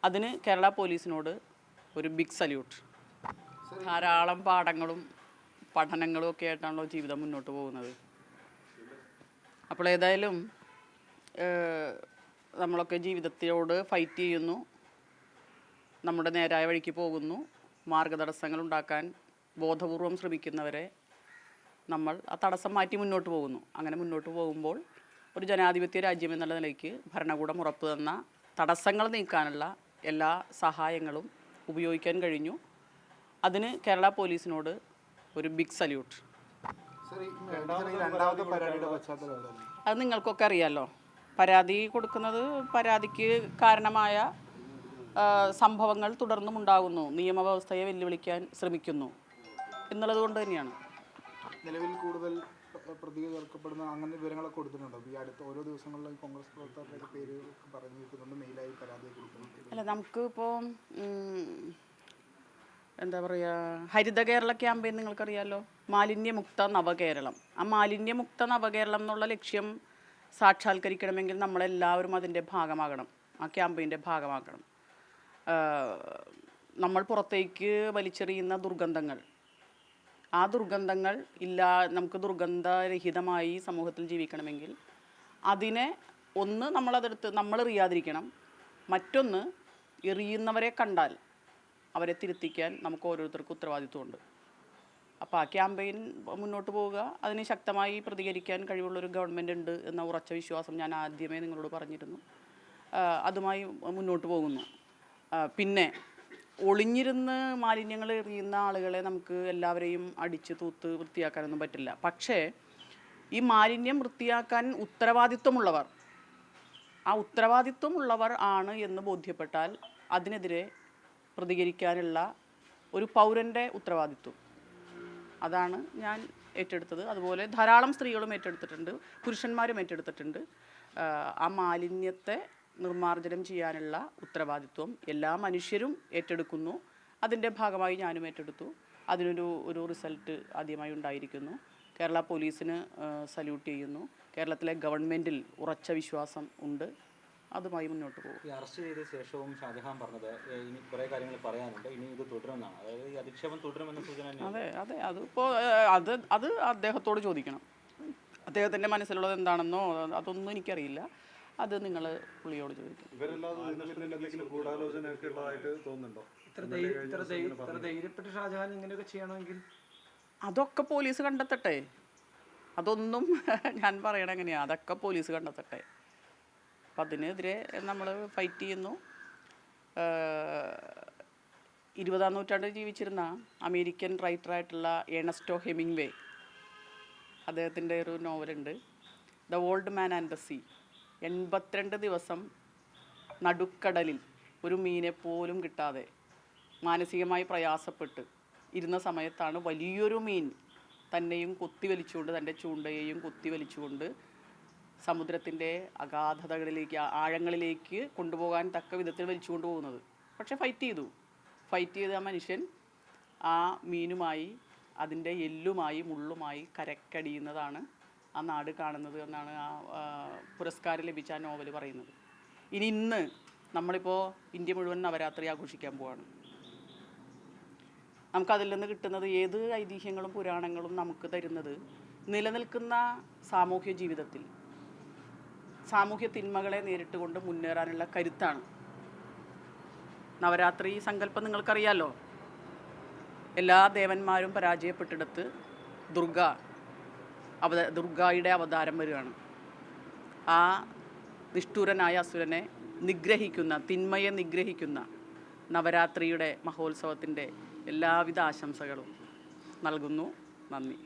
അതിന് കേരള പോലീസിനോട് ഒരു ബിഗ് സല്യൂട്ട്. ധാരാളം പാഠങ്ങളും പഠനങ്ങളും ഒക്കെ ആയിട്ടാണല്ലോ ജീവിതം മുന്നോട്ട് പോകുന്നത്. അപ്പോൾ ഏതായാലും നമ്മളൊക്കെ ജീവിതത്തോട് ഫൈറ്റ് ചെയ്യുന്നു, നമ്മുടെ നേരായ വഴിക്ക് പോകുന്നു. മാർഗതടസ്സങ്ങൾ ഉണ്ടാക്കാൻ ബോധപൂർവം ശ്രമിക്കുന്നവരെ നമ്മൾ ആ തടസ്സം മാറ്റി മുന്നോട്ട് പോകുന്നു. അങ്ങനെ മുന്നോട്ട് പോകുമ്പോൾ ഒരു ജനാധിപത്യ രാജ്യം എന്നുള്ള നിലയ്ക്ക് ഭരണകൂടം ഉറപ്പ് തന്ന തടസ്സങ്ങൾ നീക്കാനുള്ള എല്ലാ സഹായങ്ങളും ഉപയോഗിക്കാൻ കഴിഞ്ഞു. അതിന് കേരള പോലീസിനോട് ഒരു ബിഗ് സല്യൂട്ട്. അത് നിങ്ങൾക്കൊക്കെ അറിയാമല്ലോ. പരാതി കൊടുക്കുന്നത്, പരാതിക്ക് കാരണമായ സംഭവങ്ങൾ തുടർന്നും ഉണ്ടാകുന്നു, നിയമവ്യവസ്ഥയെ വെല്ലുവിളിക്കാൻ ശ്രമിക്കുന്നു എന്നുള്ളത് കൊണ്ട് തന്നെയാണ്. നിലവിൽ കൂടുതൽ പ്രതികൾ ചേർക്കപ്പെടുന്ന അങ്ങനെ വിവരങ്ങളൊക്കെ കൊടുത്തിട്ടുണ്ടോ? ഈ അടുത്ത ഓരോ ദിവസങ്ങളിലും കോൺഗ്രസ് പ്രവർത്തകരുടെ പേര് പറഞ്ഞു നിൽക്കുന്നുണ്ട്, മെയിലായി പരാതി കൊടുക്കുന്നുണ്ട്. അല്ല, നമുക്ക് ഇപ്പോൾ എന്താ പറയുക, ഹരിത കേരള ക്യാമ്പയിൻ നിങ്ങൾക്കറിയാമല്ലോ. മാലിന്യമുക്ത നവകേരളം. ആ മാലിന്യമുക്ത നവകേരളം എന്നുള്ള ലക്ഷ്യം സാക്ഷാത്കരിക്കണമെങ്കിൽ നമ്മളെല്ലാവരും അതിൻ്റെ ഭാഗമാകണം, ആ ക്യാമ്പയിൻ്റെ ഭാഗമാകണം. നമ്മൾ പുറത്തേക്ക് വലിച്ചെറിയുന്ന ദുർഗന്ധങ്ങൾ, ആ ദുർഗന്ധങ്ങൾ നമുക്ക് ദുർഗന്ധരഹിതമായി സമൂഹത്തിൽ ജീവിക്കണമെങ്കിൽ അതിനെ ഒന്ന് നമ്മൾ എറിയാതിരിക്കണം, മറ്റൊന്ന് എറിയുന്നവരെ കണ്ടാൽ അവരെ തിരുത്തിക്കാൻ നമുക്ക് ഓരോരുത്തർക്കും ഉത്തരവാദിത്വമുണ്ട്. അപ്പോൾ ആ ക്യാമ്പയിൻ മുന്നോട്ട് പോവുക, അതിന് ശക്തമായി പ്രതികരിക്കാൻ കഴിവുള്ളൊരു ഗവൺമെൻറ് ഉണ്ട് എന്ന ഉറച്ച വിശ്വാസം ഞാൻ ആദ്യമേ നിങ്ങളോട് പറഞ്ഞിരുന്നു. അതുമായി മുന്നോട്ട് പോകുന്നു. പിന്നെ ഒളിഞ്ഞിരുന്ന് മാലിന്യങ്ങൾ എറിയുന്ന ആളുകളെ നമുക്ക് എല്ലാവരെയും അടിച്ച് തൂത്ത് വൃത്തിയാക്കാനൊന്നും പറ്റില്ല. പക്ഷേ ഈ മാലിന്യം വൃത്തിയാക്കാൻ ഉത്തരവാദിത്വമുള്ളവർ, ആ ഉത്തരവാദിത്വമുള്ളവർ ആണ് എന്ന് ബോധ്യപ്പെട്ടാൽ അതിനെതിരെ പ്രതികരിക്കാനുള്ള ഒരു പൗരൻ്റെ ഉത്തരവാദിത്വം, അതാണ് ഞാൻ ഏറ്റെടുത്തത്. അതുപോലെ ധാരാളം സ്ത്രീകളും ഏറ്റെടുത്തിട്ടുണ്ട്, പുരുഷന്മാരും ഏറ്റെടുത്തിട്ടുണ്ട്. ആ മാലിന്യത്തെ നിർമ്മാർജ്ജനം ചെയ്യാനുള്ള ഉത്തരവാദിത്വം എല്ലാ മനുഷ്യരും ഏറ്റെടുക്കുന്നു. അതിൻ്റെ ഭാഗമായി ഞാനും ഏറ്റെടുത്തു. അതിനൊരു റിസൾട്ട് ആദ്യമായി ഉണ്ടായിരിക്കുന്നു. കേരള പോലീസിന് സല്യൂട്ട് ചെയ്യുന്നു. കേരളത്തിലെ ഗവൺമെൻറ്റിൽ ഉറച്ച വിശ്വാസം ഉണ്ട്. അതുമായി മുന്നോട്ട് പോകും. ഈ അറസ്റ്റ് ചെയ്ത ശേഷവും ഷാജഹാൻ പറഞ്ഞത് ഇനി കുറേ കാര്യങ്ങൾ പറയാനുണ്ട്, ഇനി ഇത് തുടരുമെന്നാണ്. അതായത് ഈ അധിക്ഷേപം തുടരുമെന്ന സൂചന. അതെ അതിപ്പോൾ അത് അദ്ദേഹത്തോട് ചോദിക്കണം. അദ്ദേഹത്തിൻ്റെ മനസ്സിലുള്ളത് എന്താണെന്നോ അതൊന്നും എനിക്കറിയില്ല. അത് നിങ്ങൾ പുള്ളിയോട് ചോദിക്കും. അതൊക്കെ പോലീസ് കണ്ടെത്തട്ടെ. അതൊന്നും ഞാൻ പറയണ എങ്ങനെയാണ്, അതൊക്കെ പോലീസ് കണ്ടെത്തട്ടെ. അപ്പം അതിനെതിരെ നമ്മൾ ഫൈറ്റ് ചെയ്യുന്നു. 20-ാം നൂറ്റാണ്ടിൽ ജീവിച്ചിരുന്ന അമേരിക്കൻ റൈറ്ററായിട്ടുള്ള ഏണസ്റ്റോ ഹെമിംഗ്വേ, അദ്ദേഹത്തിൻ്റെ ഒരു നോവലുണ്ട്, the old man and the sea. 82 ദിവസം നടുക്കടലിൽ ഒരു മീനെ പോലും കിട്ടാതെ മാനസികമായി പ്രയാസപ്പെട്ട് ഇരുന്ന സമയത്താണ് വലിയൊരു മീൻ തന്നെയും കൊത്തിവലിച്ചുകൊണ്ട്, തൻ്റെ ചൂണ്ടയെയും കൊത്തിവലിച്ചുകൊണ്ട് സമുദ്രത്തിൻ്റെ അഗാധതകളിലേക്ക്, ആഴങ്ങളിലേക്ക് കൊണ്ടുപോകാൻ തക്ക വിധത്തിൽ വലിച്ചു കൊണ്ടുപോകുന്നത്. പക്ഷെ ഫൈറ്റ് ചെയ്ത് ആ മനുഷ്യൻ ആ മീനുമായി, അതിൻ്റെ എല്ലുമായി മുള്ളുമായി കരക്കടിയുന്നതാണ് ആ നാട് കാണുന്നത് എന്നാണ് ആ പുരസ്കാരം ലഭിച്ച ആ നോവൽ പറയുന്നത്. ഇന്ന് നമ്മളിപ്പോൾ ഇന്ത്യ മുഴുവൻ നവരാത്രി ആഘോഷിക്കാൻ പോവാണ്. നമുക്കതിൽ നിന്ന് കിട്ടുന്നത്, ഏത് ഐതിഹ്യങ്ങളും പുരാണങ്ങളും നമുക്ക് തരുന്നത് നിലനിൽക്കുന്ന സാമൂഹ്യ ജീവിതത്തിൽ സാമൂഹ്യ തിന്മകളെ നേരിട്ട് കൊണ്ട് മുന്നേറാനുള്ള കരുത്താണ്. നവരാത്രി സങ്കല്പം നിങ്ങൾക്കറിയാമല്ലോ. എല്ലാ ദേവന്മാരും പരാജയപ്പെട്ടിടത്ത് ദുർഗായുടെ അവതാരം വരികയാണ്. ആ നിഷ്ഠൂരനായ അസുരനെ നിഗ്രഹിക്കുന്ന, തിന്മയെ നിഗ്രഹിക്കുന്ന നവരാത്രിയുടെ മഹോത്സവത്തിൻ്റെ എല്ലാവിധ ആശംസകളും നൽകുന്നു. നന്ദി.